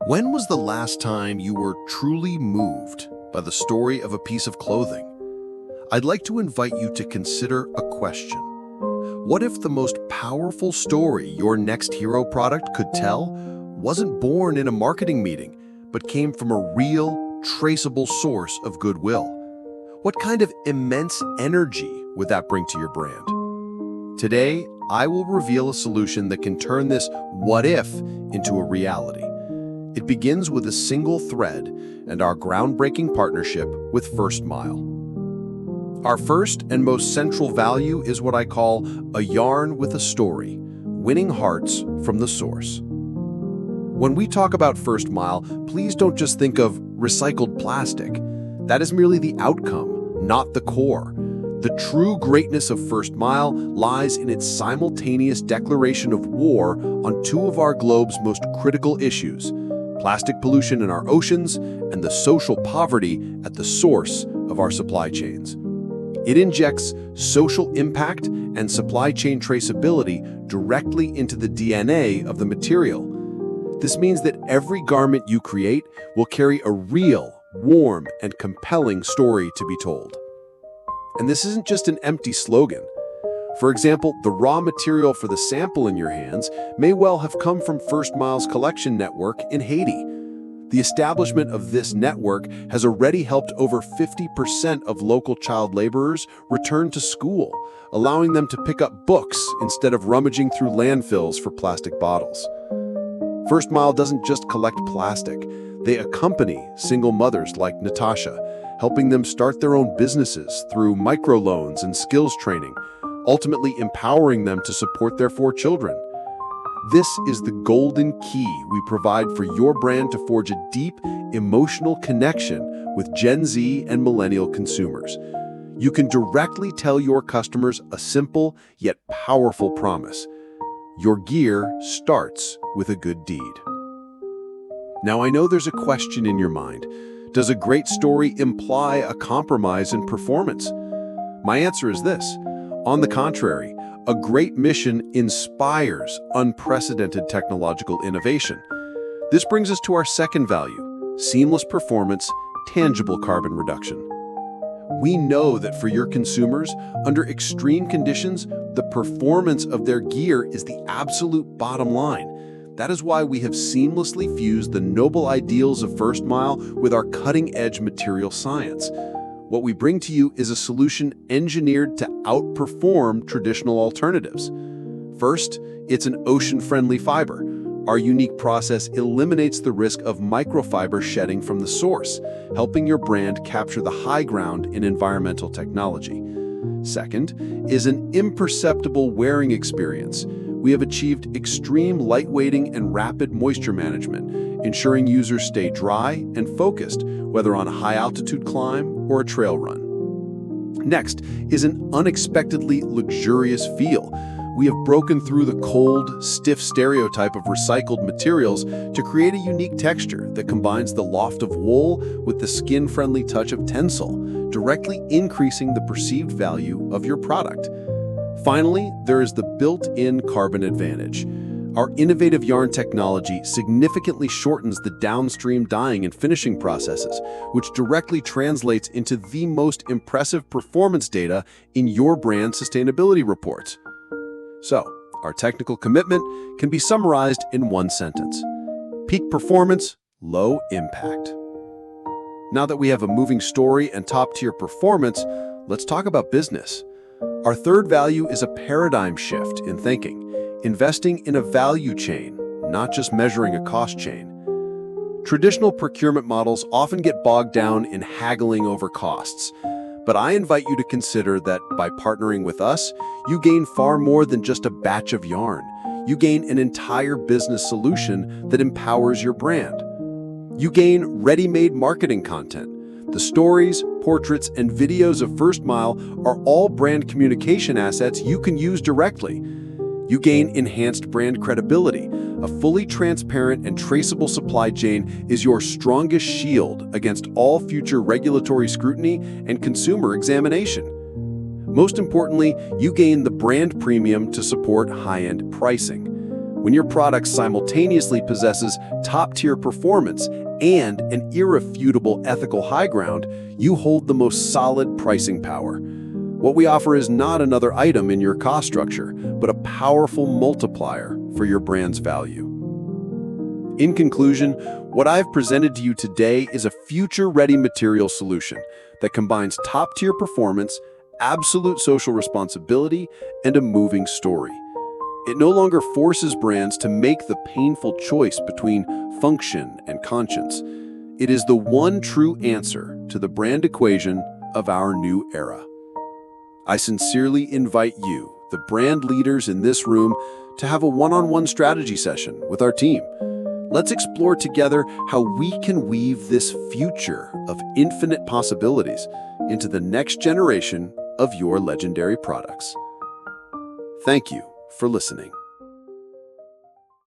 When was the last time you were truly moved by the story of a piece of clothing? I'd like to invite you to consider a question. What if the most powerful story your next hero product could tell wasn't born in a marketing meeting, but came from a real, traceable source of goodwill? What kind of immense energy would that bring to your brand? Today, I will reveal a solution that can turn this what if into a reality. It begins with a single thread and our groundbreaking partnership with First Mile. Our first and most central value is what I call a yarn with a story, winning hearts from the source. When we talk about First Mile, please don't just think of recycled plastic. That is merely the outcome, not the core. The true greatness of First Mile lies in its simultaneous declaration of war on two of our globe's most critical issues: plastic pollution in our oceans and the social poverty at the source of our supply chains. It injects social impact and supply chain traceability directly into the DNA of the material. This means that every garment you create will carry a real, warm, and compelling story to be told. And this isn't just an empty slogan. For example, the raw material for the sample in your hands may well have come from First Mile's collection network in Haiti. The establishment of this network has already helped over 50% of local child laborers return to school, allowing them to pick up books instead of rummaging through landfills for plastic bottles. First Mile doesn't just collect plastic. They accompany single mothers like Natasha, helping them start their own businesses through microloans and skills training, ultimately empowering them to support their 4 children. This is the golden key we provide for your brand to forge a deep, emotional connection with Gen Z and millennial consumers. You can directly tell your customers a simple yet powerful promise: your gear starts with a good deed. Now, I know there's a question in your mind. Does a great story imply a compromise in performance? My answer is this: on the contrary, a great mission inspires unprecedented technological innovation. This brings us to our second value: seamless performance, tangible carbon reduction. We know that for your consumers, under extreme conditions, the performance of their gear is the absolute bottom line. That is why we have seamlessly fused the noble ideals of First Mile with our cutting-edge material science. What we bring to you is a solution engineered to outperform traditional alternatives. First, it's an ocean-friendly fiber. Our unique process eliminates the risk of microfiber shedding from the source, helping your brand capture the high ground in environmental technology. Second is an imperceptible wearing experience. We have achieved extreme lightweighting and rapid moisture management, ensuring users stay dry and focused, whether on a high-altitude climb or a trail run. Next is an unexpectedly luxurious feel. We have broken through the cold, stiff stereotype of recycled materials to create a unique texture that combines the loft of wool with the skin-friendly touch of Tencel, directly increasing the perceived value of your product. Finally, there is the built-in carbon advantage. Our innovative yarn technology significantly shortens the downstream dyeing and finishing processes, which directly translates into the most impressive performance data in your brand sustainability reports. So, our technical commitment can be summarized in one sentence: peak performance, low impact. Now that we have a moving story and top-tier performance, let's talk about business. Our third value is a paradigm shift in thinking, investing in a value chain, not just measuring a cost chain. Traditional procurement models often get bogged down in haggling over costs, but I invite you to consider that by partnering with us, you gain far more than just a batch of yarn. You gain an entire business solution that empowers your brand. You gain ready-made marketing content. The stories, portraits, and videos of First Mile are all brand communication assets you can use directly. You gain enhanced brand credibility. A fully transparent and traceable supply chain is your strongest shield against all future regulatory scrutiny and consumer examination. Most importantly, you gain the brand premium to support high-end pricing. When your product simultaneously possesses top-tier performance and an irrefutable ethical high ground, you hold the most solid pricing power. What we offer is not another item in your cost structure, but a powerful multiplier for your brand's value. In conclusion, what I've presented to you today is a future-ready material solution that combines top-tier performance, absolute social responsibility, and a moving story. It no longer forces brands to make the painful choice between function and conscience. It is the one true answer to the brand equation of our new era. I sincerely invite you, the brand leaders in this room, to have a one-on-one strategy session with our team. Let's explore together how we can weave this future of infinite possibilities into the next generation of your legendary products. Thank you for listening.